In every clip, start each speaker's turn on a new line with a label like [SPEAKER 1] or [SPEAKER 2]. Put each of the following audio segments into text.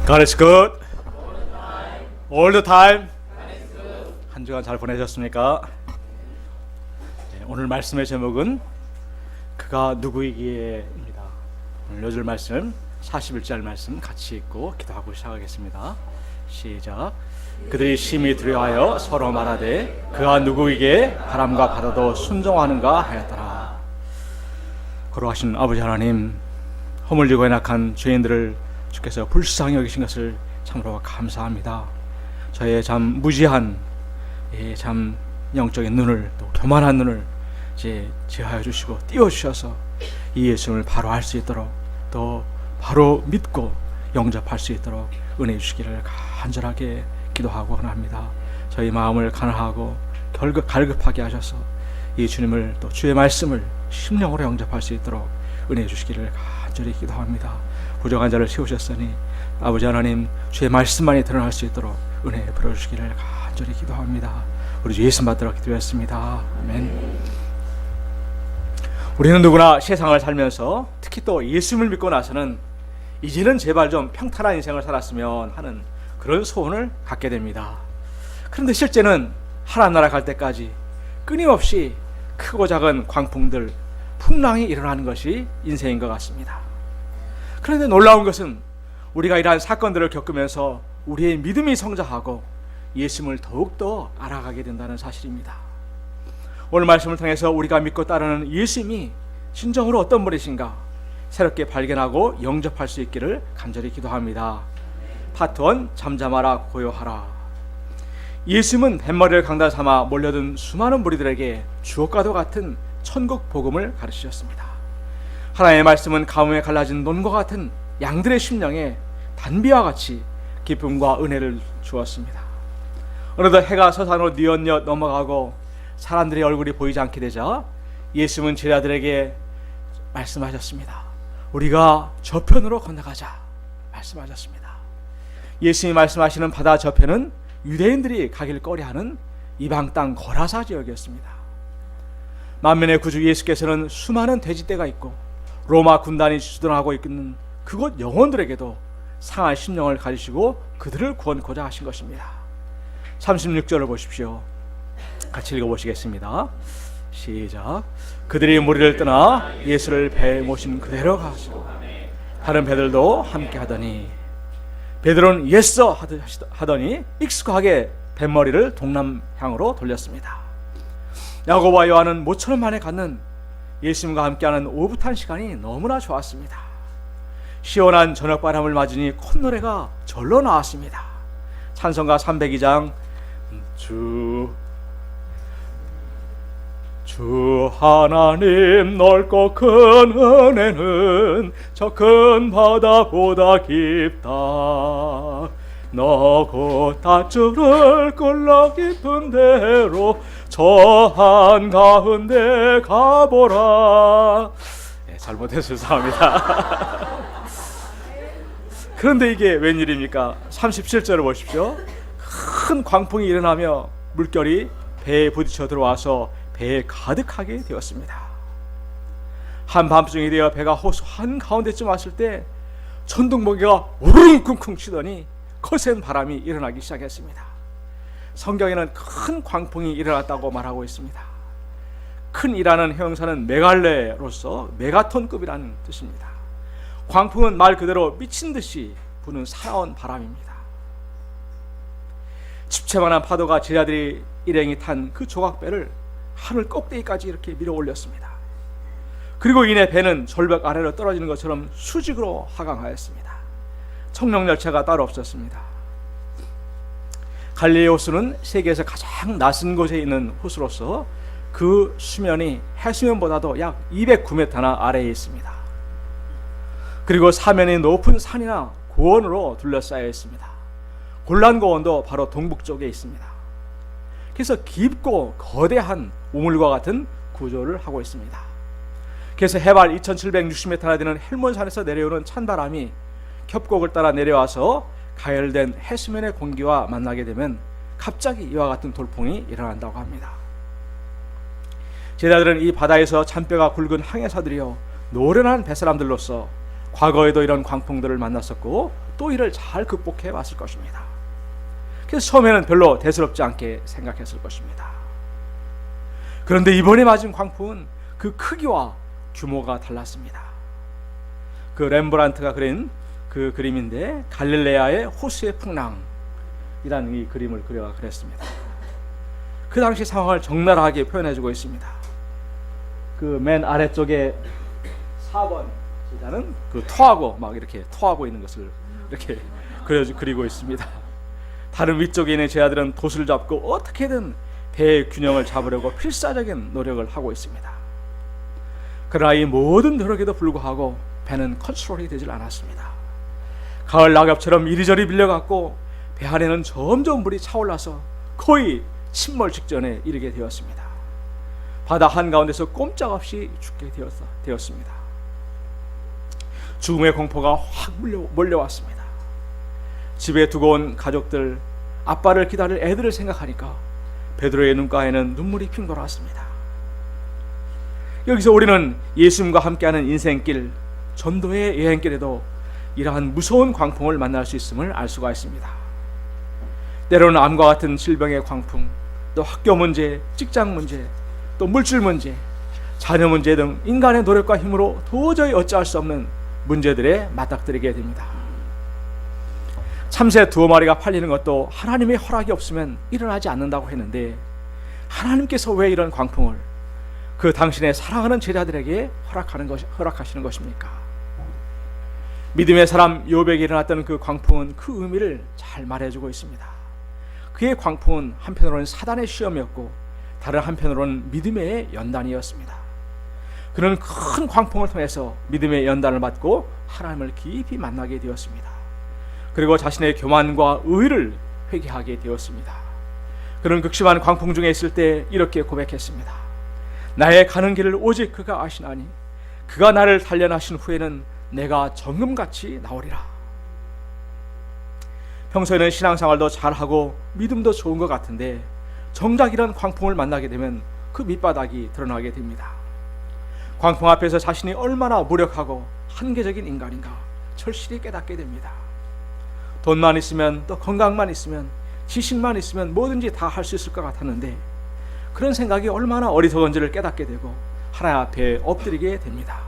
[SPEAKER 1] God is good all the time. 한 주간 잘 보내셨습니까? 네, 오늘 말씀의 제목은 그가 누구이기에입니다. 오늘 요절 말씀 41절 말씀 같이 읽고 기도하고 시작하겠습니다. 시작. 그들이 심히 두려워하여 서로 말하되 그가 누구이기에 바람과 바다도 순종하는가 하였더라. 거룩하신 아버지 하나님, 허물리고 연약한 죄인들을 주께서 불쌍히 여기신 것을 참으로 감사합니다. 저의 참 무지한 참 영적인 눈을, 또 교만한 눈을 이제 제하여 주시고 띄워주셔서 이 예수님을 바로 알 수 있도록, 또 바로 믿고 영접할 수 있도록 은혜 주시기를 간절하게 기도하고 원합니다. 저희 마음을 가난하고 갈급하게 하셔서 이 주님을, 또 주의 말씀을 심령으로 영접할 수 있도록 은혜 주시기를 간절히 기도합니다. 부족한 자를 세우셨으니 아버지 하나님, 주의 말씀만이 드러날 수 있도록 은혜 베풀어 주시기를 간절히 기도합니다. 우리 주 예수 받들어 기도했습니다. 아멘. 우리는 누구나 세상을 살면서 특히 또 예수님을 믿고 나서는 이제는 제발 좀 평탄한 인생을 살았으면 하는 그런 소원을 갖게 됩니다. 그런데 실제는 하나님 나라 갈 때까지 끊임없이 크고 작은 광풍들, 풍랑이 일어나는 것이 인생인 것 같습니다. 그런데 놀라운 것은 우리가 이러한 사건들을 겪으면서 우리의 믿음이 성장하고 예수님을 더욱더 알아가게 된다는 사실입니다. 오늘 말씀을 통해서 우리가 믿고 따르는 예수님이 진정으로 어떤 분이신가 새롭게 발견하고 영접할 수 있기를 간절히 기도합니다. 파트 1, 잠잠하라 고요하라. 예수님은 뱃머리를 강단 삼아 몰려든 수많은 무리들에게 주옥과도 같은 천국 복음을 가르치셨습니다. 하나님의 말씀은 가뭄에 갈라진 논과 같은 양들의 심령에 단비와 같이 기쁨과 은혜를 주었습니다. 어느덧 해가 서산으로 뉘엿뉘엿 넘어가고 사람들의 얼굴이 보이지 않게 되자 예수님은 제자들에게 말씀하셨습니다. 우리가 저편으로 건너가자 말씀하셨습니다. 예수님이 말씀하시는 바다 저편은 유대인들이 가길 꺼려하는 이방 땅 거라사 지역이었습니다. 만민의 구주 예수께서는 수많은 돼지떼가 있고 로마 군단이 주둔하고 있는 그곳 영혼들에게도 상한 심령을 가지시고 그들을 구원코자 하신 것입니다. 36절을 보십시오. 같이 읽어보시겠습니다. 시작. 그들이 무리를 떠나 예수를 배에 모신 그대로 가시고 다른 배들도 함께 하더니 베드로는 예서 하더니 익숙하게 뱃머리를 동남향으로 돌렸습니다. 야고보와 요한은 모처럼 만에 갖는 예수님과 함께하는 오붓한 시간이 너무나 좋았습니다. 시원한 저녁바람을 맞으니 콧노래가 절로 나왔습니다. 찬송가 302장 주 하나님 넓고 큰 은혜는 저 큰 바다보다 깊다. 너 곧 닷줄을 끌러 깊은 대로 저 한가운데 가보라. 잘못해서 죄송합니다. 그런데 이게 웬일입니까? 37절을 보십시오. 큰 광풍이 일어나며 물결이 배에 부딪혀 들어와서 배에 가득하게 되었습니다. 한밤중이 되어 배가 호수 한가운데쯤 왔을 때 천둥번개가 우르릉쿵쿵 치더니 거센 바람이 일어나기 시작했습니다. 성경에는 큰 광풍이 일어났다고 말하고 있습니다. 큰 이라는 형용사는 메갈레로서 메가톤급이라는 뜻입니다. 광풍은 말 그대로 미친 듯이 부는 사나운 바람입니다. 집채만한 파도가 제자들이 일행이 탄 그 조각배를 하늘 꼭대기까지 이렇게 밀어 올렸습니다. 그리고 이내 배는 절벽 아래로 떨어지는 것처럼 수직으로 하강하였습니다. 청룡열차가 따로 없었습니다. 갈릴리 호수는 세계에서 가장 낮은 곳에 있는 호수로서 그 수면이 해수면보다도 약 209m나 아래에 있습니다. 그리고 사면이 높은 산이나 고원으로 둘러싸여 있습니다. 골란고원도 바로 동북쪽에 있습니다. 그래서 깊고 거대한 우물과 같은 구조를 하고 있습니다. 그래서 해발 2760m나 되는 헬몬산에서 내려오는 찬바람이 협곡을 따라 내려와서 가열된 해수면의 공기와 만나게 되면 갑자기 이와 같은 돌풍이 일어난다고 합니다. 제자들은 이 바다에서 잔뼈가 굵은 항해사들이여 노련한 배사람들로서 과거에도 이런 광풍들을 만났었고 또 이를 잘 극복해 왔을 것입니다. 그래서 처음에는 별로 대수롭지 않게 생각했을 것입니다. 그런데 이번에 맞은 광풍은 그 크기와 규모가 달랐습니다. 그 렘브란트가 그린 그 그림인데, 갈릴레아의 호수의 풍랑이라는 이 그림을 그렸습니다. 그 당시 상황을 적나라하게 표현해주고 있습니다. 그 맨 아래쪽에 4번 기자는 그 토하고 막 이렇게 토하고 있는 것을 이렇게 그리고 있습니다. 다른 위쪽에 있는 제자들은 돛을 잡고 어떻게든 배의 균형을 잡으려고 필사적인 노력을 하고 있습니다. 그러나 이 모든 노력에도 불구하고 배는 컨트롤이 되질 않았습니다. 가을 낙엽처럼 이리저리 밀려갔고 배 안에는 점점 물이 차올라서 거의 침몰 직전에 이르게 되었습니다. 바다 한가운데서 꼼짝없이 죽게 되었습니다. 죽음의 공포가 확 몰려왔습니다. 집에 두고 온 가족들, 아빠를 기다릴 애들을 생각하니까 베드로의 눈가에는 눈물이 핑 돌았습니다. 여기서 우리는 예수님과 함께하는 인생길, 전도의 여행길에도 이러한 무서운 광풍을 만날 수 있음을 알 수가 있습니다. 때로는 암과 같은 질병의 광풍, 또 학교 문제, 직장 문제, 또 물질 문제, 자녀 문제 등 인간의 노력과 힘으로 도저히 어찌할 수 없는 문제들에 맞닥뜨리게 됩니다. 참새 2마리가 팔리는 것도 하나님의 허락이 없으면 일어나지 않는다고 했는데, 하나님께서 왜 이런 광풍을 그 당신의 사랑하는 제자들에게 허락하시는 것입니까? 믿음의 사람 욥에게 일어났던 그 광풍은 그 의미를 잘 말해주고 있습니다. 그의 광풍은 한편으로는 사단의 시험이었고 다른 한편으로는 믿음의 연단이었습니다. 그는 큰 광풍을 통해서 믿음의 연단을 받고 하나님을 깊이 만나게 되었습니다. 그리고 자신의 교만과 의를 회개하게 되었습니다. 그는 극심한 광풍 중에 있을 때 이렇게 고백했습니다. 나의 가는 길을 오직 그가 아시나니 그가 나를 단련하신 후에는 내가 정금같이 나오리라. 평소에는 신앙생활도 잘하고 믿음도 좋은 것 같은데 정작 이런 광풍을 만나게 되면 그 밑바닥이 드러나게 됩니다. 광풍 앞에서 자신이 얼마나 무력하고 한계적인 인간인가 절실히 깨닫게 됩니다. 돈만 있으면, 또 건강만 있으면, 지식만 있으면 뭐든지 다 할 수 있을 것 같았는데 그런 생각이 얼마나 어리석은지를 깨닫게 되고 하나님 앞에 엎드리게 됩니다.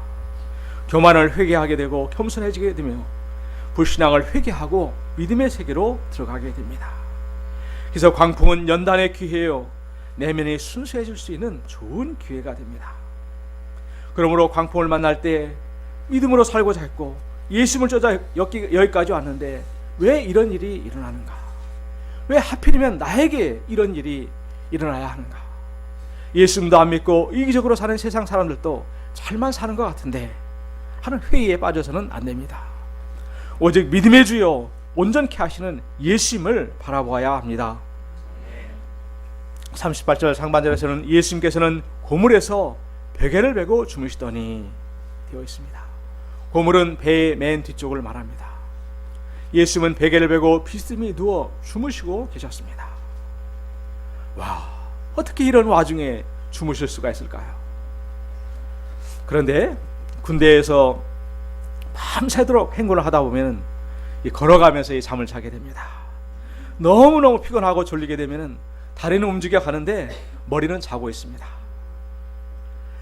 [SPEAKER 1] 교만을 회개하게 되고 겸손해지게 되며 불신앙을 회개하고 믿음의 세계로 들어가게 됩니다. 그래서 광풍은 연단의 기회요, 내면이 순수해질 수 있는 좋은 기회가 됩니다. 그러므로 광풍을 만날 때 믿음으로 살고자 했고 예수님을 쫓아 여기까지 왔는데 왜 이런 일이 일어나는가? 왜 하필이면 나에게 이런 일이 일어나야 하는가? 예수님도 안 믿고 이기적으로 사는 세상 사람들도 잘만 사는 것 같은데 하는 회의에 빠져서는 안 됩니다. 오직 믿음의 주여 온전케 하시는 예수님을 바라보아야 합니다. 38절 상반절에서는 예수님께서는 고물에서 베개를 베고 주무시더니 되어 있습니다. 고물은 배의 맨 뒤쪽을 말합니다. 예수님은 베개를 베고 비스듬히 누워 주무시고 계셨습니다. 와, 어떻게 이런 와중에 주무실 수가 있을까요? 그런데 군대에서 밤새도록 행군을 하다 보면 걸어가면서 이 잠을 자게 됩니다. 너무너무 피곤하고 졸리게 되면 다리는 움직여 가는데 머리는 자고 있습니다.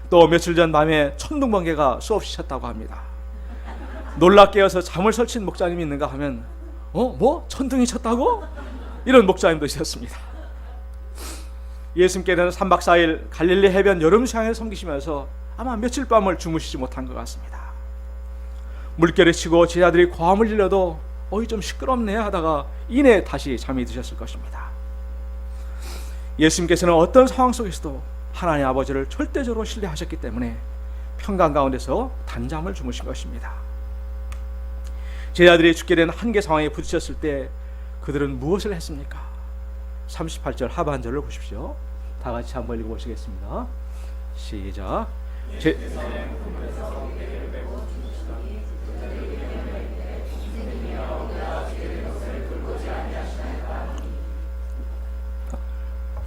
[SPEAKER 1] 또 며칠 전 밤에 천둥번개가 수없이 쳤다고 합니다. 놀라 깨어서 잠을 설친 목사님이 있는가 하면 뭐? 천둥이 쳤다고? 이런 목사님도 있었습니다. 예수님께서는 3박 4일 갈릴리 해변 여름 수양을 섬기시면서 아마 며칠 밤을 주무시지 못한 것 같습니다. 물결이 치고 제자들이 고함을 질러도 좀 시끄럽네 하다가 이내 다시 잠이 드셨을 것입니다. 예수님께서는 어떤 상황 속에서도 하나님 아버지를 절대적으로 신뢰하셨기 때문에 평강 가운데서 단잠을 주무신 것입니다. 제자들이 죽게 된 한계 상황에 부딪혔을 때 그들은 무엇을 했습니까? 38절 하반절을 보십시오. 다 같이 한번 읽어보시겠습니다. 시작.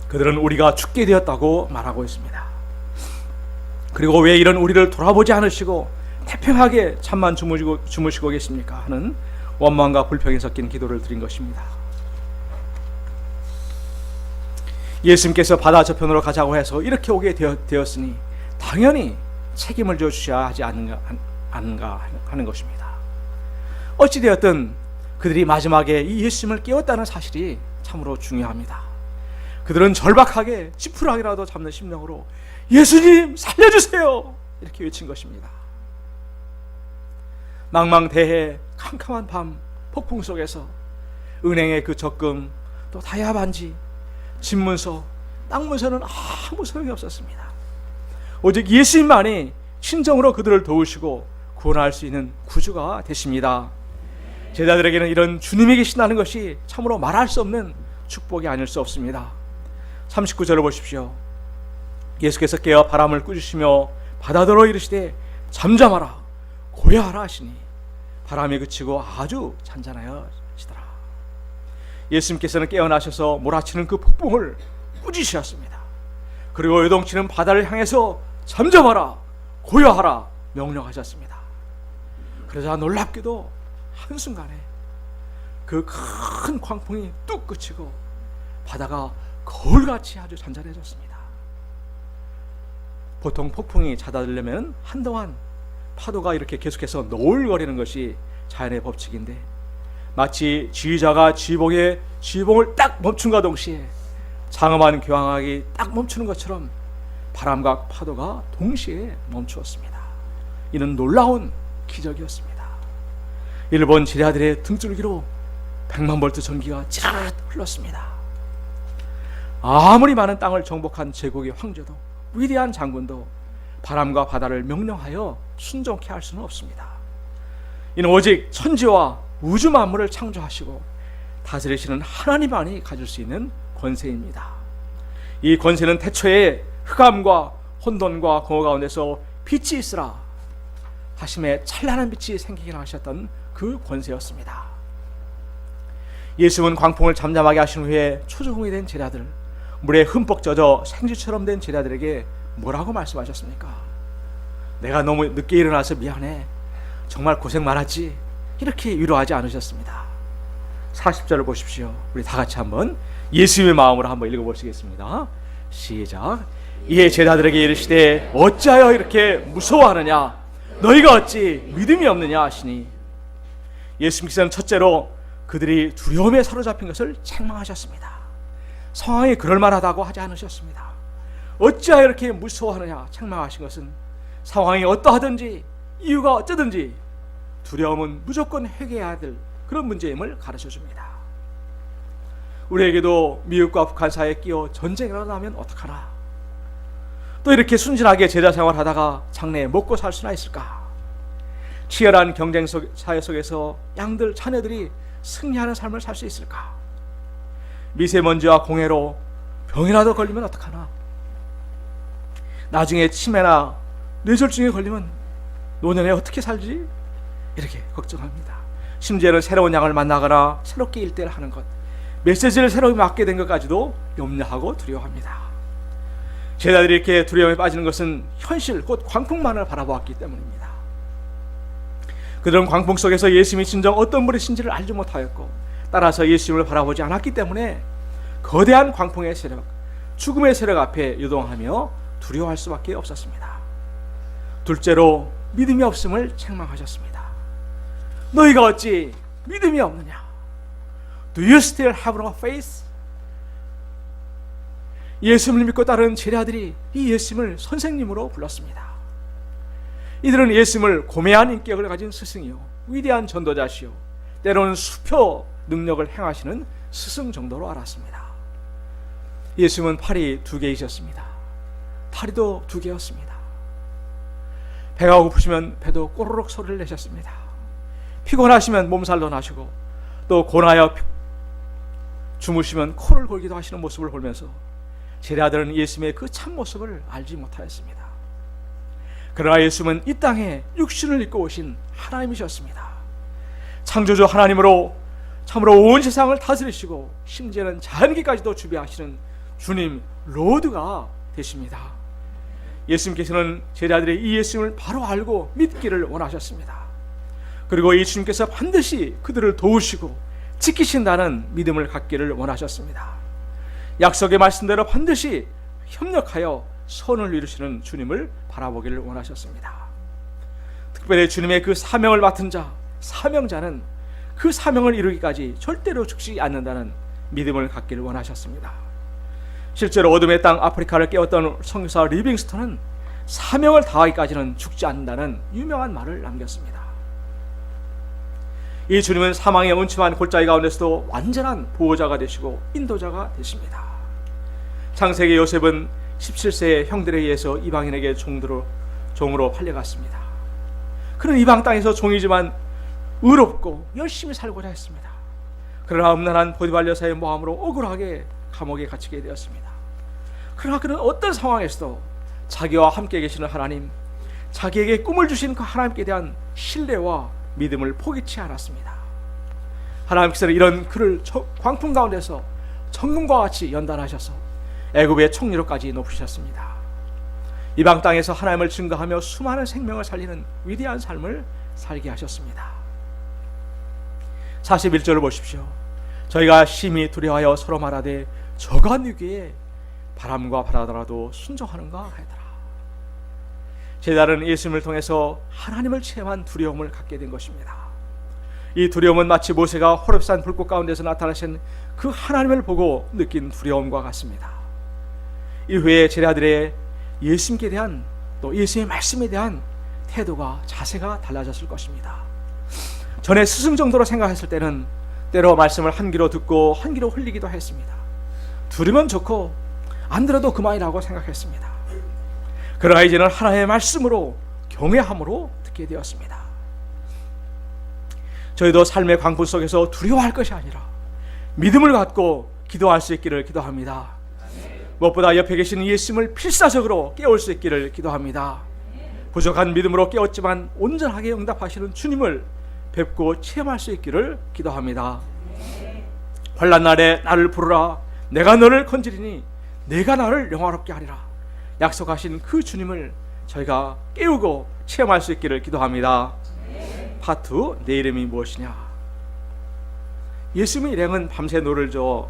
[SPEAKER 1] 그들은 우리가 죽게 되었다고 말하고 있습니다. 그리고 왜 이런 우리를 돌아보지 않으시고 태평하게 잠만 주무시고 계십니까? 하는 원망과 불평이 섞인 기도를 드린 것입니다. 예수님께서 바다 저편으로 가자고 해서 이렇게 오게 되었으니 당연히 책임을 져주셔야 하지 않는가 하는 것입니다. 어찌되었든 그들이 마지막에 이 예수님을 깨웠다는 사실이 참으로 중요합니다. 그들은 절박하게 지푸라기라도 잡는 심령으로 예수님 살려주세요 이렇게 외친 것입니다. 망망대해 캄캄한 밤 폭풍 속에서 은행의 그 적금, 또 다이아 반지, 집문서, 땅 문서는 아무 소용이 없었습니다. 오직 예수님만이 친정으로 그들을 도우시고 구원할 수 있는 구주가 되십니다. 제자들에게는 이런 주님이 계신다는 것이 참으로 말할 수 없는 축복이 아닐 수 없습니다. 39절을 보십시오. 예수께서 깨어 바람을 꾸짖으시며 바다더러 이르시되 잠잠하라 고요하라 하시니 바람이 그치고 아주 잔잔하여지더라. 예수님께서는 깨어나셔서 몰아치는 그 폭풍을 꾸짖으셨습니다. 그리고 요동치는 바다를 향해서 잠잠하라 고요하라 명령하셨습니다. 그러자 놀랍게도 한순간에 그 큰 광풍이 뚝 그치고 바다가 거울같이 아주 잔잔해졌습니다. 보통 폭풍이 잦아들려면 한동안 파도가 이렇게 계속해서 노을거리는 것이 자연의 법칙인데, 마치 지휘자가 지휘봉을 딱 멈춘과 동시에 장엄한 교황하기 딱 멈추는 것처럼 바람과 파도가 동시에 멈추었습니다. 이는 놀라운 기적이었습니다. 이를 본 제자들의 등줄기로 100만 볼트 전기가 찌르르 흘렀습니다. 아무리 많은 땅을 정복한 제국의 황제도, 위대한 장군도 바람과 바다를 명령하여 순종케 할 수는 없습니다. 이는 오직 천지와 우주 만물을 창조하시고 다스리시는 하나님만이 가질 수 있는 권세입니다. 이 권세는 태초에 흑암과 혼돈과 공허 가운데서 빛이 있으라 하심에 찬란한 빛이 생기게 하셨던 그 권세였습니다. 예수님은 광풍을 잠잠하게 하신 후에 초조공이 된 제자들, 물에 흠뻑 젖어 생쥐처럼 된 제자들에게 뭐라고 말씀하셨습니까? 내가 너무 늦게 일어나서 미안해, 정말 고생 많았지, 이렇게 위로하지 않으셨습니다. 40절을 보십시오. 우리 다 같이 한번 예수님의 마음으로 한번 읽어보시겠습니다. 시작. 이에 제자들에게 이르시되 어찌하여 이렇게 무서워하느냐, 너희가 어찌 믿음이 없느냐 하시니, 예수님께서는 첫째로 그들이 두려움에 사로잡힌 것을 책망하셨습니다. 상황이 그럴만하다고 하지 않으셨습니다. 어찌하여 이렇게 무서워하느냐 책망하신 것은 상황이 어떠하든지 이유가 어쩌든지 두려움은 무조건 회개해야 될 그런 문제임을 가르쳐줍니다. 우리에게도 미국과 북한 사이에 끼어 전쟁이 일어나면 어떡하나, 또 이렇게 순진하게 제자 생활하다가 장래에 먹고 살 수나 있을까? 치열한 경쟁 사회 속에서 양들 자녀들이 승리하는 삶을 살 수 있을까? 미세먼지와 공해로 병이라도 걸리면 어떡하나? 나중에 치매나 뇌졸중에 걸리면 노년에 어떻게 살지? 이렇게 걱정합니다. 심지어는 새로운 양을 만나거나 새롭게 일대를 하는 것, 메시지를 새롭게 맡게 된 것까지도 염려하고 두려워합니다. 제자들이 이렇게 두려움에 빠지는 것은 현실, 곧 광풍만을 바라보았기 때문입니다. 그들은 광풍 속에서 예수님이 진정 어떤 분이신지를 알지 못하였고, 따라서 예수님을 바라보지 않았기 때문에 거대한 광풍의 세력, 죽음의 세력 앞에 요동하며 두려워할 수밖에 없었습니다. 둘째로 믿음이 없음을 책망하셨습니다. 너희가 어찌 믿음이 없느냐? Do you still have no faith? 예수님을 믿고 따르는 제자들이 이 예수님을 선생님으로 불렀습니다. 이들은 예수님을 고매한 인격을 가진 스승이요, 위대한 전도자시요, 때로는 수표 능력을 행하시는 스승 정도로 알았습니다. 예수님은 팔이 2개이셨습니다. 다리도 2개였습니다. 배가 고프시면 배도 꼬르륵 소리를 내셨습니다. 피곤하시면 몸살도 나시고, 또 고나여 주무시면 코를 골기도 하시는 모습을 보면서 제자들은 예수님의 그 참모습을 알지 못하였습니다. 그러나 예수님은 이 땅에 육신을 입고 오신 하나님이셨습니다. 창조주 하나님으로 참으로 온 세상을 다스리시고 심지어는 자연계까지도 주비하시는 주님 로드가 되십니다. 예수님께서는 제자들이 이 예수님을 바로 알고 믿기를 원하셨습니다. 그리고 이 주님께서 반드시 그들을 도우시고 지키신다는 믿음을 갖기를 원하셨습니다. 약속의 말씀대로 반드시 협력하여 선을 이루시는 주님을 바라보기를 원하셨습니다. 특별히 주님의 그 사명을 맡은 자, 사명자는 그 사명을 이루기까지 절대로 죽지 않는다는 믿음을 갖기를 원하셨습니다. 실제로 어둠의 땅 아프리카를 깨웠던 선교사 리빙스턴은 사명을 다하기까지는 죽지 않는다는 유명한 말을 남겼습니다. 이 주님은 사망의 음침한 골짜기 가운데서도 완전한 보호자가 되시고 인도자가 되십니다. 창세기 요셉은 17세의 형들에 의해서 이방인에게 종으로 팔려갔습니다. 그는 이방 땅에서 종이지만 의롭고 열심히 살고자 했습니다. 그러나 음란한 보디발 여사의 모함으로 억울하게 감옥에 갇히게 되었습니다. 그러나 그는 어떤 상황에서도 자기와 함께 계시는 하나님, 자기에게 꿈을 주신 그 하나님께 대한 신뢰와 믿음을 포기치 않았습니다. 하나님께서는 이런 그를 광풍 가운데서 정금과 같이 연단하셔서 애굽의 총리로까지 높이셨습니다. 이방 땅에서 하나님을 증거하며 수많은 생명을 살리는 위대한 삶을 살게 하셨습니다. 41절을 보십시오. 저희가 심히 두려워하여 서로 말하되 저간 위기에 바람과 바다더라도 순종하는가 하더라. 제자는 예수님을 통해서 하나님을 체험한 두려움을 갖게 된 것입니다. 이 두려움은 마치 모세가 호렙산 불꽃 가운데서 나타나신 그 하나님을 보고 느낀 두려움과 같습니다. 이후에 제자들의 예수님께 대한 또 예수님의 말씀에 대한 태도가 자세가 달라졌을 것입니다. 전에 스승 정도로 생각했을 때는 때로 말씀을 한 귀로 듣고 한 귀로 흘리기도 했습니다. 들으면 좋고 안 들어도 그만이라고 생각했습니다. 그러나 이제는 하나님의 말씀으로 경외함으로 듣게 되었습니다. 저희도 삶의 광풍 속에서 두려워할 것이 아니라 믿음을 갖고 기도할 수 있기를 기도합니다. 무엇보다 옆에 계시는 예수님을 필사적으로 깨울 수 있기를 기도합니다. 부족한 믿음으로 깨웠지만 온전하게 응답하시는 주님을 뵙고 체험할 수 있기를 기도합니다. 환난 날에 나를 부르라. 내가 너를 건지리니 내가 나를 영화롭게 하리라. 약속하신 그 주님을 저희가 깨우고 체험할 수 있기를 기도합니다. 파트 2. 내 이름이 무엇이냐. 예수님의 일행은 밤새 노를 저어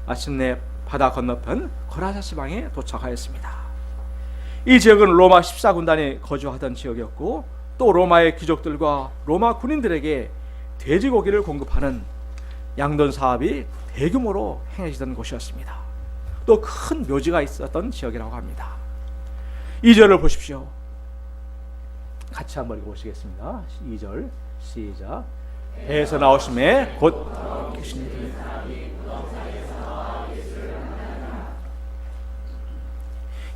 [SPEAKER 1] 마침내 바다 건너편 거라사 지방에 도착하였습니다. 이 지역은 로마 14군단이 거주하던 지역이었고 또 로마의 귀족들과 로마 군인들에게 돼지고기를 공급하는 양돈 사업이 대규모로 행해지던 곳이었습니다. 또 큰 묘지가 있었던 지역이라고 합니다. 2절을 보십시오. 같이 한번 읽어보시겠습니다. 2절 시작. 배에서 나오심에 곧 계시니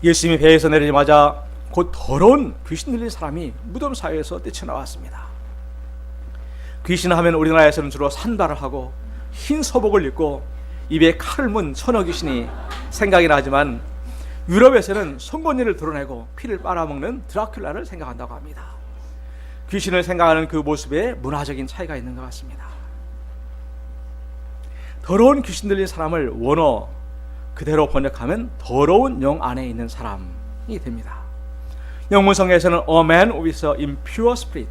[SPEAKER 1] 예수님이 배에서 내리자마자 곧 더러운 귀신 들린 사람이 무덤 사이에서 뛰쳐나왔습니다. 귀신 하면 우리나라에서는 주로 산발을 하고 흰 소복을 입고 입에 칼을 문 천어 귀신이 생각이 나지만 유럽에서는 송곳니를 드러내고 피를 빨아먹는 드라큘라를 생각한다고 합니다. 귀신을 생각하는 그 모습에 문화적인 차이가 있는 것 같습니다. 더러운 귀신 들린 사람을 원어 그대로 번역하면 더러운 영 안에 있는 사람이 됩니다. 영문성에서는 a man with an impure spirit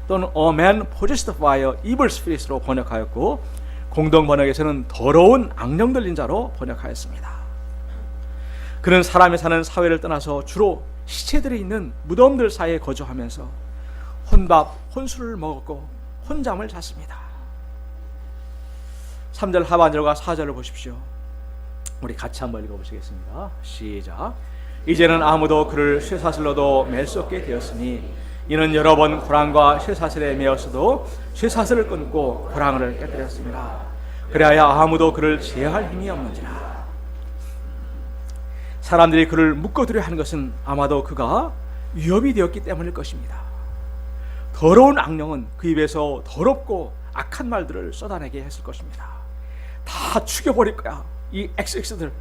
[SPEAKER 1] 또는 a man possessed by an evil spirit으로 번역하였고 공동 번역에서는 더러운 악령 들린 자로 번역하였습니다. 그는 사람이 사는 사회를 떠나서 주로 시체들이 있는 무덤들 사이에 거주하면서 혼밥, 혼술을 먹었고 혼잠을 잤습니다. 3절 하반절과 4절을 보십시오. 우리 같이 한번 읽어보시겠습니다. 시작. 이제는 아무도 그를 쇠사슬로도 맬 수 없게 되었으니 이는 여러 번 고랑과 쇠사슬에 매었어도 쇠사슬을 끊고 고랑을 깨뜨렸습니다. 그래야 아무도 그를 제어할 힘이 없는지라. 사람들이 그를 묶어두려 하는 것은 아마도 그가 위협이 되었기 때문일 것입니다. 더러운 악령은 그 입에서 더럽고 악한 말들을 쏟아내게 했을 것입니다. 다 죽여버릴 거야. 이 XX들.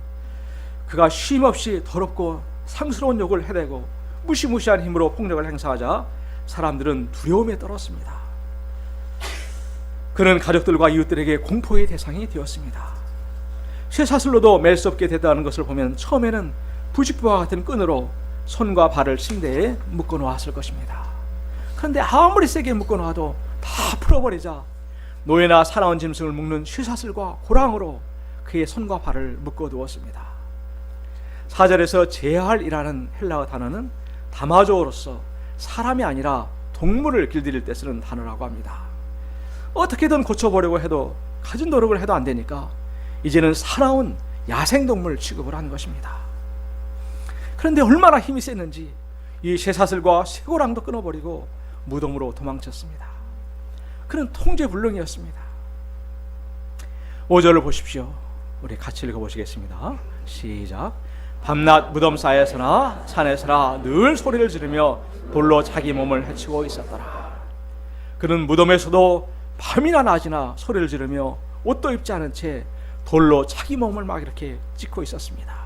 [SPEAKER 1] 그가 쉼없이 더럽고 상스러운 욕을 해대고 무시무시한 힘으로 폭력을 행사하자 사람들은 두려움에 떨었습니다. 그는 가족들과 이웃들에게 공포의 대상이 되었습니다. 쇠사슬로도 맬 수 없게 됐다는 것을 보면 처음에는 부직부와 같은 끈으로 손과 발을 침대에 묶어 놓았을 것입니다. 그런데 아무리 세게 묶어 놓아도 다 풀어버리자 노예나 사나운 짐승을 묶는 쇠사슬과 고랑으로 그의 손과 발을 묶어두었습니다. 4절에서 제할이라는 헬라어 단어는 다마조로서 사람이 아니라 동물을 길들일 때 쓰는 단어라고 합니다. 어떻게든 고쳐보려고 해도 가진 노력을 해도 안 되니까 이제는 사나운 야생동물 취급을 한 것입니다. 그런데 얼마나 힘이 셌는지 이 쇠사슬과 쇠고랑도 끊어버리고 무덤으로 도망쳤습니다. 그는 통제불능이었습니다. 5절을 보십시오. 우리 같이 읽어보시겠습니다. 시작. 밤낮 무덤 사이에서나 산에서나 늘 소리를 지르며 돌로 자기 몸을 해치고 있었더라. 그는 무덤에서도 밤이나 낮이나 소리를 지르며 옷도 입지 않은 채 돌로 자기 몸을 막 이렇게 찍고 있었습니다.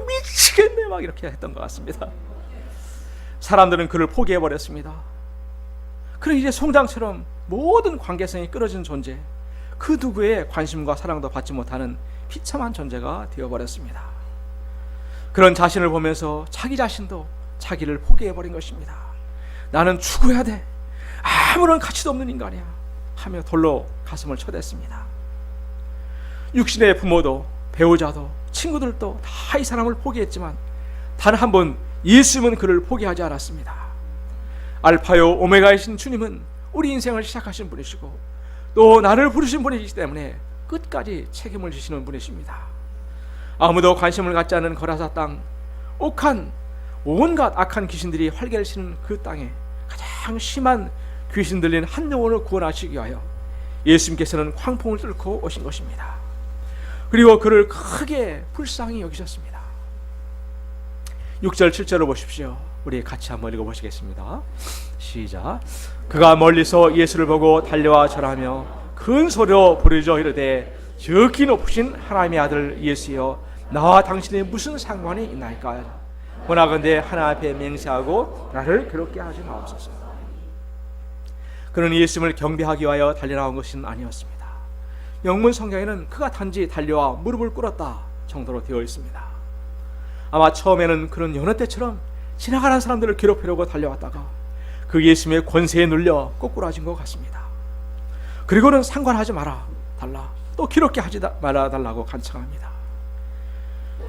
[SPEAKER 1] 미치겠네 막 이렇게 했던 것 같습니다. 사람들은 그를 포기해버렸습니다. 그는 이제 송장처럼 모든 관계성이 끊어진 존재, 그 누구의 관심과 사랑도 받지 못하는 비참한 존재가 되어버렸습니다. 그런 자신을 보면서 자기 자신도 자기를 포기해버린 것입니다. 나는 죽어야 돼, 아무런 가치도 없는 인간이야 하며 돌로 가슴을 쳐댔습니다. 육신의 부모도 배우자도 친구들도 다 이 사람을 포기했지만 단 한 번 예수님은 그를 포기하지 않았습니다. 알파요 오메가이신 주님은 우리 인생을 시작하신 분이시고 또 나를 부르신 분이시기 때문에 끝까지 책임을 지시는 분이십니다. 아무도 관심을 갖지 않은 거라사 땅, 온갖 악한 귀신들이 활개를 치는 그 땅에 가장 심한 귀신 들린 한 영혼을 구원하시기 위하여 예수님께서는 광풍을 뚫고 오신 것입니다. 그리고 그를 크게 불쌍히 여기셨습니다. 6절 7절을 보십시오. 우리 같이 한번 읽어보시겠습니다. 시작. 그가 멀리서 예수를 보고 달려와 절하며 큰 소리로 부르짖어 이르되 지극히 높으신 하나님의 아들 예수여, 나와 당신이 무슨 상관이 있나이까? 원하건대 하나 앞에 맹세하고 나를 괴롭게 하지 마옵소서. 그는 예수님을 경배하기 위하여 달려나온 것은 아니었습니다. 영문 성경에는 그가 단지 달려와 무릎을 꿇었다 정도로 되어 있습니다. 아마 처음에는 그는 여느 때처럼 지나가는 사람들을 괴롭히려고 달려왔다가 그 예수님의 권세에 눌려 꼬꾸라진 것 같습니다. 그리고는 상관하지 마라 달라, 또 괴롭게 하지 말아 달라고 간청합니다.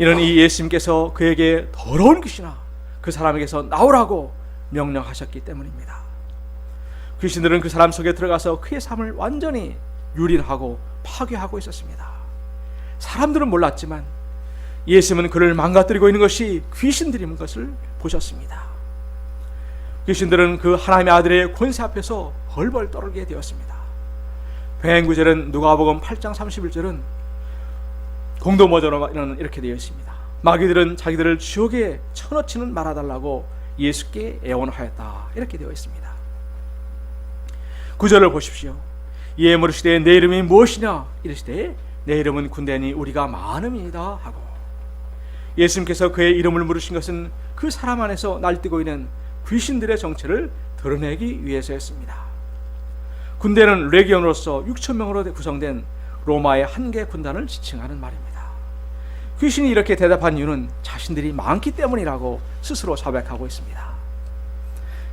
[SPEAKER 1] 이는 이 예수님께서 그에게 더러운 귀신아 그 사람에게서 나오라고 명령하셨기 때문입니다. 귀신들은 그 사람 속에 들어가서 그의 삶을 완전히 유린하고 파괴하고 있었습니다. 사람들은 몰랐지만 예수님은 그를 망가뜨리고 있는 것이 귀신들인 것을 보셨습니다. 귀신들은 그 하나님의 아들의 권세 앞에서 벌벌 떨게 되었습니다. 배행구절은 누가복음 8장 31절은 공동모전어는 이렇게 되어 있습니다. 마귀들은 자기들을 지옥에 쳐넣지는 말아달라고 예수께 애원하였다 이렇게 되어 있습니다. 9절을 보십시오. 이에 물으시되 내 이름이 무엇이냐 이르시되 내 이름은 군대니 우리가 많음이다 하고, 예수님께서 그의 이름을 물으신 것은 그 사람 안에서 날뛰고 있는 귀신들의 정체를 드러내기 위해서였습니다. 군대는 레기온으로서 6,000명으로 구성된 로마의 한 개 군단을 지칭하는 말입니다. 귀신이 이렇게 대답한 이유는 자신들이 많기 때문이라고 스스로 자백하고 있습니다.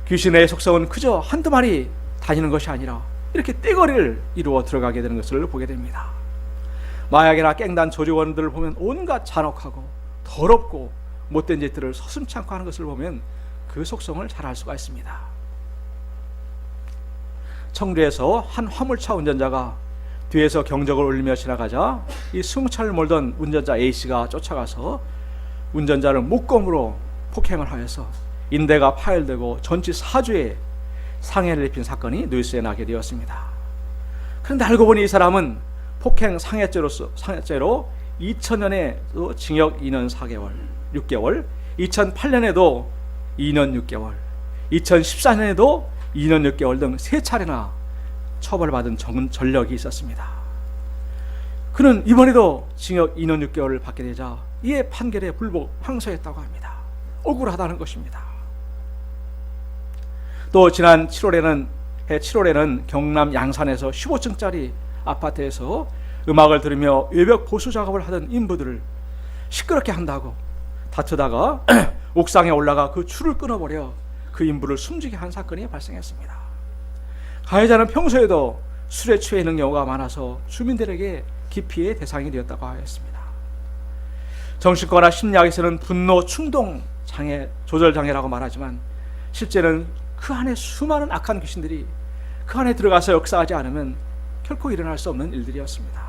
[SPEAKER 1] 귀신의 속성은 그저 한두 마리 다니는 것이 아니라 이렇게 떼거리를 이루어 들어가게 되는 것을 보게 됩니다. 마약이나 깽단 조직원들을 보면 온갖 잔혹하고 더럽고 못된 짓들을 서슴지 않고 하는 것을 보면 그 속성을 잘 알 수가 있습니다. 청주에서 한 화물차 운전자가 뒤에서 경적을 울리며 지나가자 이 승차를 몰던 운전자 A씨가 쫓아가서 운전자를 목검으로 폭행을 하여서 인대가 파열되고 전치 4주에 상해를 입힌 사건이 뉴스에 나게 되었습니다. 그런데 알고 보니 이 사람은 폭행 상해죄로 2000년에 징역 2년 4개월 6개월, 2008년에도 2년 6개월, 2014년에도 2년 6개월 등 3차례나 처벌받은 전력이 있었습니다. 그는 이번에도 징역 2년 6개월을 받게 되자 이에 판결에 불복 항소했다고 합니다. 억울하다는 것입니다. 또 지난 7월에는 경남 양산에서 15층짜리 아파트에서 음악을 들으며 외벽 보수 작업을 하던 인부들을 시끄럽게 한다고 다투다가 옥상에 올라가 그 줄을 끊어버려 그 인부를 숨지게 한 사건이 발생했습니다. 가해자는 평소에도 술에 취해 있는 경우가 많아서 주민들에게 기피의 대상이 되었다고 하였습니다. 정신과나 심리학에서는 분노 충동 장애, 조절 장애라고 말하지만 실제는 그 안에 수많은 악한 귀신들이 그 안에 들어가서 역사하지 않으면 결코 일어날 수 없는 일들이었습니다.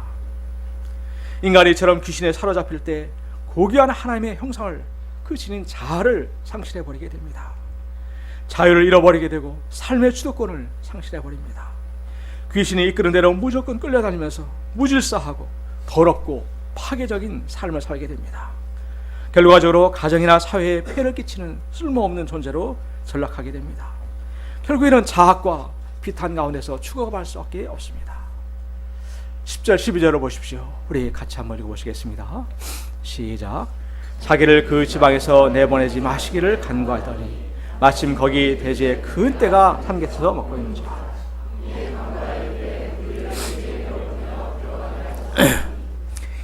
[SPEAKER 1] 인간이 이처럼 귀신에 사로잡힐 때 고귀한 하나님의 형상을, 그 지닌 자아를 상실해버리게 됩니다. 자유를 잃어버리게 되고 삶의 주도권을 상실해버립니다. 귀신이 이끄는 대로 무조건 끌려다니면서 무질서하고 더럽고 파괴적인 삶을 살게 됩니다. 결과적으로 가정이나 사회에 폐를 끼치는 쓸모없는 존재로 전락하게 됩니다. 결국에는 자학과 비탄 가운데서 죽어갈 수밖에 없습니다. 10절 12절을 보십시오. 우리 같이 한번 읽어보시겠습니다. 시작. 자기를 그 지방에서 내보내지 마시기를 간구하더니 마침 거기 대지에 큰 떼가 삼겹살서 먹고 있는지라.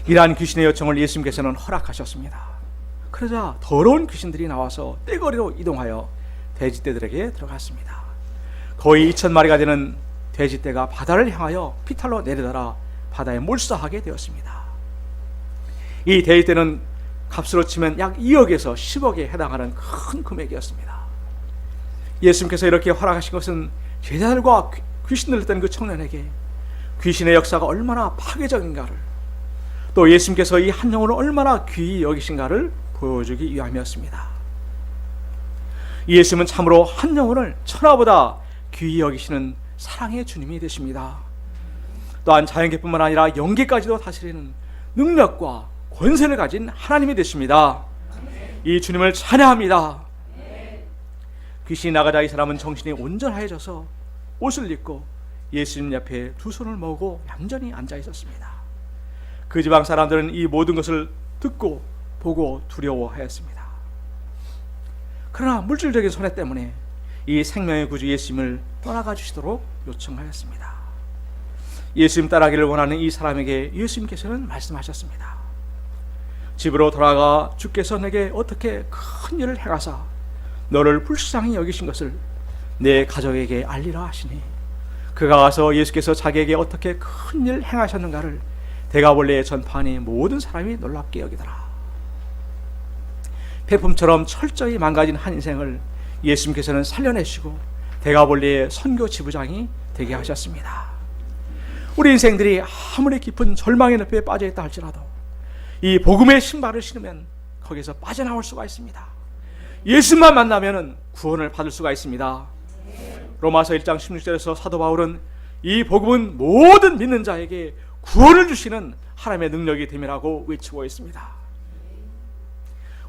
[SPEAKER 1] 이러한 귀신의 요청을 예수님께서는 허락하셨습니다. 그러자 더러운 귀신들이 나와서 떼거리로 이동하여 돼지떼들에게 들어갔습니다. 거의 2,000마리가 되는 돼지떼가 바다를 향하여 피탈로 내려달아 바다에 몰수하게 되었습니다. 이 돼지떼는 값으로 치면 약 2억에서 10억에 해당하는 큰 금액이었습니다. 예수님께서 이렇게 허락하신 것은 제자들과 귀신을 든 그 청년에게 귀신의 역사가 얼마나 파괴적인가를, 또 예수님께서 이 한 영혼을 얼마나 귀히 여기신가를 보여주기 위함이었습니다. 예수님은 참으로 한 영혼을 천하보다 귀히 여기시는 사랑의 주님이 되십니다. 또한 자연계뿐만 아니라 영계까지도 다스리는 능력과 권세를 가진 하나님이 되십니다. 이 주님을 찬양합니다. 귀신이 나가자 이 사람은 정신이 온전해져서 옷을 입고 예수님 옆에 두 손을 모으고 얌전히 앉아 있었습니다. 그 지방 사람들은 이 모든 것을 듣고 보고 두려워하였습니다. 그러나 물질적인 손해 때문에 이 생명의 구주 예수님을 떠나가 주시도록 요청하였습니다. 예수님 따라가기를 원하는 이 사람에게 예수님께서는 말씀하셨습니다. 집으로 돌아가 주께서 내게 어떻게 큰 일을 행하사 너를 불쌍히 여기신 것을 내 가족에게 알리라 하시니, 그가 가서 예수께서 자기에게 어떻게 큰 일을 행하셨는가를 대가볼레에 전파하니 모든 사람이 놀랍게 여기더라. 폐품처럼 철저히 망가진 한 인생을 예수님께서는 살려내시고 대가볼레의 선교 지부장이 되게 하셨습니다. 우리 인생들이 아무리 깊은 절망의 늪에 빠져있다 할지라도 이 복음의 신발을 신으면 거기서 빠져나올 수가 있습니다. 예수만 만나면 구원을 받을 수가 있습니다. 로마서 1장 16절에서 사도 바울은 이 복음은 모든 믿는 자에게 구원을 주시는 하나님의 능력이 됨이라고 외치고 있습니다.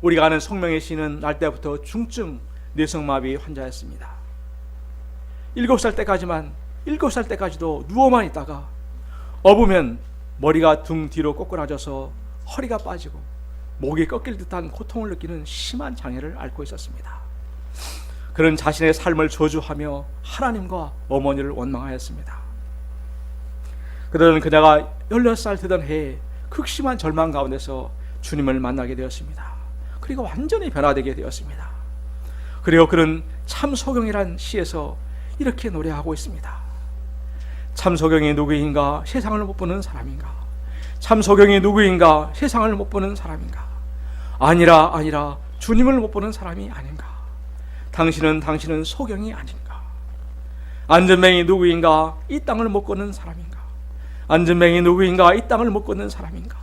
[SPEAKER 1] 우리가 아는 성명의 시인은 날 때부터 중증 뇌성마비 환자였습니다. 7살 때까지도 누워만 있다가 업으면 머리가 등 뒤로 꼬꾸라져서 허리가 빠지고 목이 꺾일 듯한 고통을 느끼는 심한 장애를 앓고 있었습니다. 그는 자신의 삶을 저주하며 하나님과 어머니를 원망하였습니다. 그러던 그녀가 16살 되던 해에 극심한 절망 가운데서 주님을 만나게 되었습니다. 그리고 완전히 변화되게 되었습니다. 그리고 그는 참소경이란 시에서 이렇게 노래하고 있습니다. 참소경이 누구인가 세상을 못 보는 사람인가? 참소경이 누구인가 세상을 못 보는 사람인가? 아니라 주님을 못 보는 사람이 아닌가? 당신은 소경이 아닌가? 안전뱅이 누구인가 이 땅을 못 걷는 사람인가? 안전뱅이 누구인가 이 땅을 못 걷는 사람인가?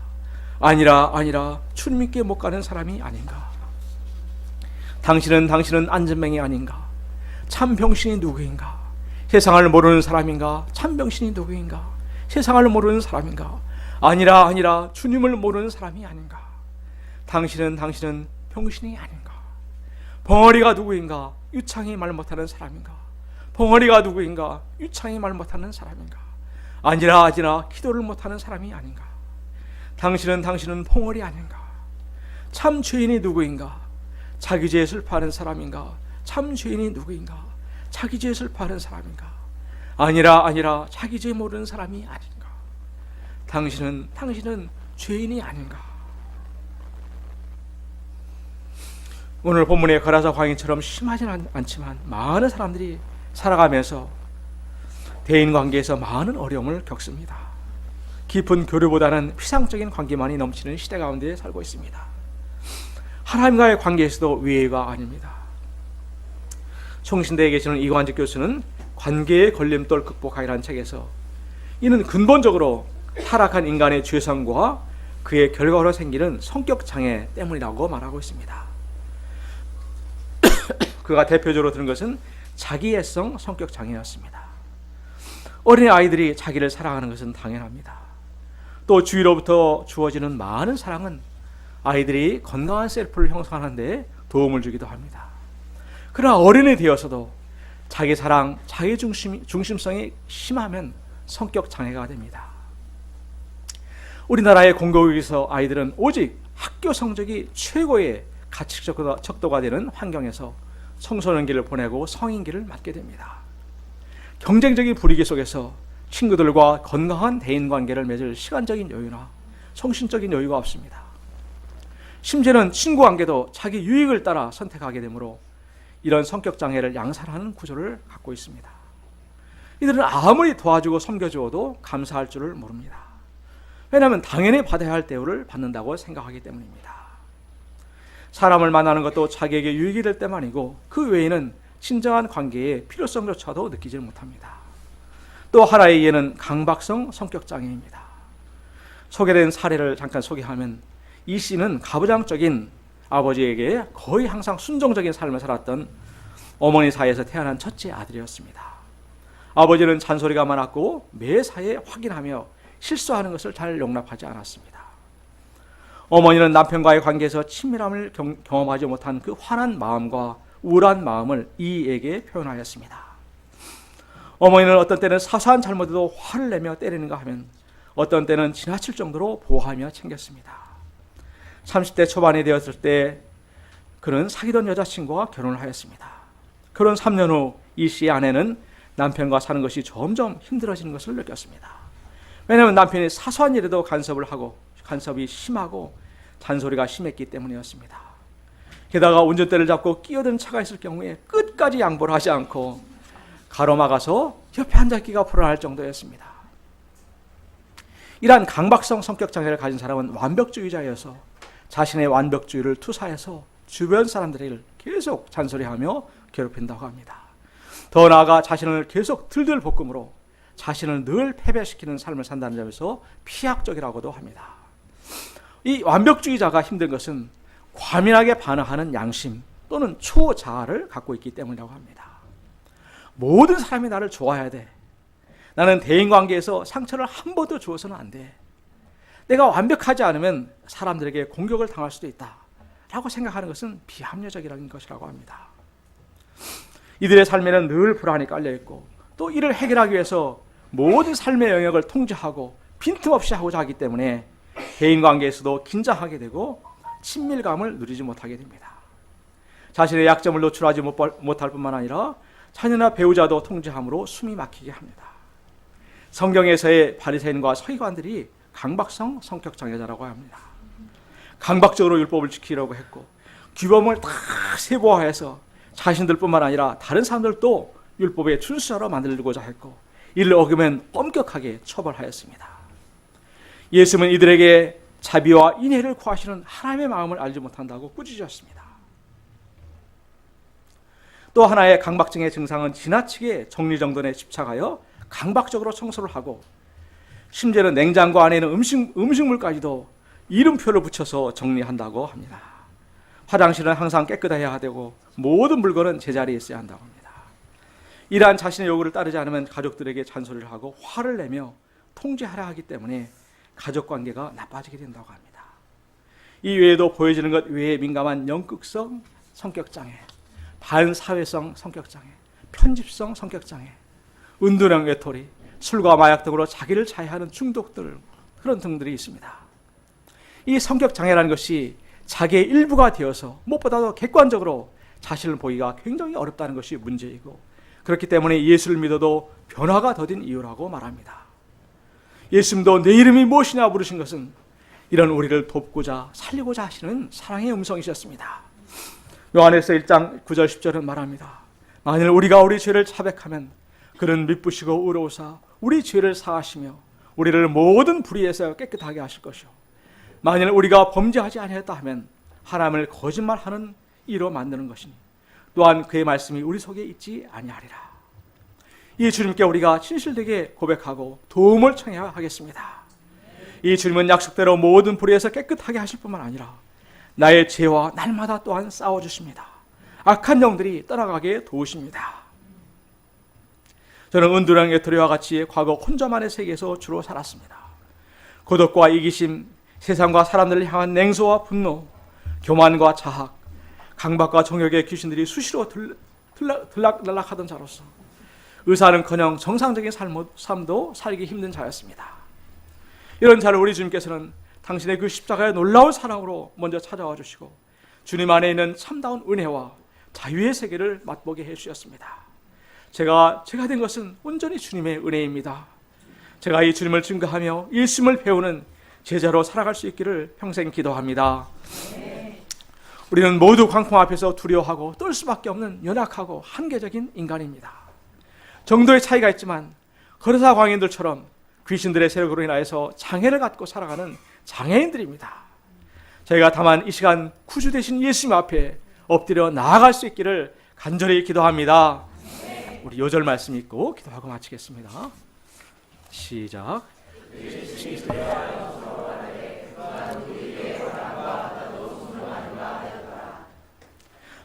[SPEAKER 1] 아니라 주님께 못 가는 사람이 아닌가? 당신은 안전뱅이 아닌가? 참병신이 누구인가? 세상을 모르는 사람인가? 참병신이 누구인가? 세상을 모르는 사람인가? 아니라 주님을 모르는 사람이 아닌가? 당신은 병신이 아닌가? 벙어리가 누구인가? 유창이 말 못하는 사람인가? 벙어리가 누구인가? 유창이 말 못하는 사람인가? 아니라 기도를 못하는 사람이 아닌가? 당신은 벙어리 아닌가? 참 죄인이 누구인가? 자기 죄에 슬퍼하는 사람인가? 참 죄인이 누구인가? 자기 죄에 슬퍼하는 사람인가? 아니라 자기 죄 모르는 사람이 아닌가? 당신은 죄인이 아닌가? 오늘 본문의 거라사 광인처럼 심하지는 않지만 많은 사람들이 살아가면서 대인관계에서 많은 어려움을 겪습니다. 깊은 교류보다는 피상적인 관계만이 넘치는 시대 가운데 살고 있습니다. 하나님과의 관계에서도 위해가 아닙니다. 총신대에 계시는 이관직 교수는 관계의 걸림돌 극복하기라는 책에서 이는 근본적으로 타락한 인간의 죄성과 그의 결과로 생기는 성격 장애 때문이라고 말하고 있습니다. 그가 대표적으로 드는 것은 자기애성 성격 장애였습니다. 어린 아이들이 자기를 사랑하는 것은 당연합니다. 또 주위로부터 주어지는 많은 사랑은 아이들이 건강한 셀프를 형성하는 데 도움을 주기도 합니다. 그러나 어른이 되어서도 자기 사랑, 자기 중심성이 심하면 성격 장애가 됩니다. 우리나라의 공교육에서 아이들은 오직 학교 성적이 최고의 가치 척도가 되는 환경에서 청소년기를 보내고 성인기를 맞게 됩니다. 경쟁적인 분위기 속에서 친구들과 건강한 대인관계를 맺을 시간적인 여유나 정신적인 여유가 없습니다. 심지어는 친구 관계도 자기 유익을 따라 선택하게 되므로 이런 성격장애를 양산하는 구조를 갖고 있습니다. 이들은 아무리 도와주고 섬겨주어도 감사할 줄을 모릅니다. 왜냐하면 당연히 받아야 할 대우를 받는다고 생각하기 때문입니다. 사람을 만나는 것도 자기에게 유익이 될 때만이고 그 외에는 진정한 관계의 필요성조차도 느끼지 못합니다. 또 하나의 예는 강박성 성격장애입니다. 소개된 사례를 잠깐 소개하면 이 씨는 가부장적인 아버지에게 거의 항상 순종적인 삶을 살았던 어머니 사이에서 태어난 첫째 아들이었습니다. 아버지는 잔소리가 많았고 매사에 확인하며 실수하는 것을 잘 용납하지 않았습니다. 어머니는 남편과의 관계에서 친밀함을 경험하지 못한 그 화난 마음과 우울한 마음을 이에게 표현하였습니다. 어머니는 어떤 때는 사소한 잘못에도 화를 내며 때리는가 하면 어떤 때는 지나칠 정도로 보호하며 챙겼습니다. 30대 초반이 되었을 때 그는 사귀던 여자친구와 결혼을 하였습니다. 결혼 3년 후 이 씨의 아내는 남편과 사는 것이 점점 힘들어지는 것을 느꼈습니다. 왜냐하면 남편이 사소한 일에도 간섭이 심하고 잔소리가 심했기 때문이었습니다. 게다가 운전대를 잡고 끼어든 차가 있을 경우에 끝까지 양보를 하지 않고 가로막아서 옆에 앉아있기가 불안할 정도였습니다. 이러한 강박성 성격장애를 가진 사람은 완벽주의자여서 자신의 완벽주의를 투사해서 주변 사람들을 계속 잔소리하며 괴롭힌다고 합니다. 더 나아가 자신을 계속 들들볶음으로 자신을 늘 패배시키는 삶을 산다는 점에서 피약적이라고도 합니다. 이 완벽주의자가 힘든 것은 과민하게 반응하는 양심 또는 초자아를 갖고 있기 때문이라고 합니다. 모든 사람이 나를 좋아해야 돼. 나는 대인관계에서 상처를 한 번도 주어서는 안 돼. 내가 완벽하지 않으면 사람들에게 공격을 당할 수도 있다 라고 생각하는 것은 비합리적이라는 것이라고 합니다. 이들의 삶에는 늘 불안이 깔려있고 또 이를 해결하기 위해서 모든 삶의 영역을 통제하고 빈틈없이 하고자 하기 때문에 대인관계에서도 긴장하게 되고 친밀감을 누리지 못하게 됩니다. 자신의 약점을 노출하지 못할 뿐만 아니라 자녀나 배우자도 통제함으로 숨이 막히게 합니다. 성경에서의 바리새인과 서기관들이 강박성 성격장애자라고 합니다. 강박적으로 율법을 지키려고 했고 규범을 다 세부화해서 자신들뿐만 아니라 다른 사람들도 율법의 준수자로 만들고자 했고 이를 어기면 엄격하게 처벌하였습니다. 예수님은 이들에게 자비와 인애를 구하시는 하나님의 마음을 알지 못한다고 꾸짖으셨습니다. 또 하나의 강박증의 증상은 지나치게 정리정돈에 집착하여 강박적으로 청소를 하고 심지어는 냉장고 안에 있는 음식물까지도 이름표를 붙여서 정리한다고 합니다. 화장실은 항상 깨끗해야 되고 모든 물건은 제자리에 있어야 한다고 합니다. 이러한 자신의 요구를 따르지 않으면 가족들에게 잔소리를 하고 화를 내며 통제하려 하기 때문에 가족관계가 나빠지게 된다고 합니다. 이 외에도 보여지는 것 외에 민감한 연극성 성격장애, 반사회성 성격장애, 편집성 성격장애, 은둔형 외톨이, 술과 마약 등으로 자기를 자해하는 중독들, 그런 등들이 있습니다. 이 성격장애라는 것이 자기의 일부가 되어서 무엇보다도 객관적으로 자신을 보기가 굉장히 어렵다는 것이 문제이고 그렇기 때문에 예수를 믿어도 변화가 더딘 이유라고 말합니다. 예수님도 내 이름이 무엇이냐 물으신 것은 이런 우리를 돕고자 살리고자 하시는 사랑의 음성이셨습니다. 요한에서 1장 9절 10절은 말합니다. 만일 우리가 우리 죄를 자백하면 그는 미쁘시고 의로우사 우리 죄를 사하시며 우리를 모든 불의에서 깨끗하게 하실 것이요 만일 우리가 범죄하지 아니했다 하면 하나님을 거짓말하는 이로 만드는 것이니 또한 그의 말씀이 우리 속에 있지 아니하리라. 이 주님께 우리가 진실되게 고백하고 도움을 청해야 하겠습니다. 이 주님은 약속대로 모든 불의에서 깨끗하게 하실 뿐만 아니라 나의 죄와 날마다 또한 싸워주십니다. 악한 영들이 떠나가게 도우십니다. 저는 은둔한 외톨이와 같이 과거 혼자만의 세계에서 주로 살았습니다. 고독과 이기심, 세상과 사람들을 향한 냉소와 분노, 교만과 자학, 강박과 정욕의 귀신들이 수시로 들락날락하던 자로서 의사는커녕 정상적인 삶도 살기 힘든 자였습니다. 이런 자를 우리 주님께서는 당신의 그 십자가의 놀라운 사랑으로 먼저 찾아와 주시고 주님 안에 있는 참다운 은혜와 자유의 세계를 맛보게 해주셨습니다. 제가 된 것은 온전히 주님의 은혜입니다. 제가 이 주님을 증거하며 예수님을 배우는 제자로 살아갈 수 있기를 평생 기도합니다. 우리는 모두 광풍 앞에서 두려워하고 떨 수밖에 없는 연약하고 한계적인 인간입니다. 정도의 차이가 있지만 거르사 광인들처럼 귀신들의 세력으로 인하여서 장애를 갖고 살아가는 장애인들입니다. 저희가 다만 이 시간 구주 되신 예수님 앞에 엎드려 나아갈 수 있기를 간절히 기도합니다. 우리 요절 말씀 읽고 기도하고 마치겠습니다. 시작.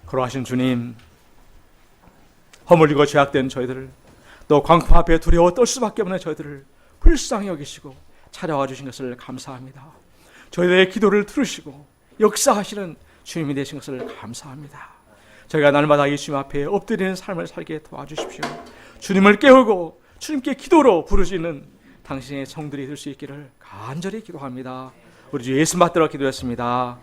[SPEAKER 1] 걸어가신 주님, 허물리고 죄악된 저희들을 또 광풍 앞에 두려워 떨 수밖에 없는 저희들을 불쌍히 여기시고 찾아와 주신 것을 감사합니다. 저희들의 기도를 들으시고 역사하시는 주님이 되신 것을 감사합니다. 저희가 날마다 예수님 앞에 엎드리는 삶을 살게 도와주십시오. 주님을 깨우고 주님께 기도로 부르시는 당신의 성들이 될 수 있기를 간절히 기도합니다. 우리 주 예수 받들어 기도했습니다.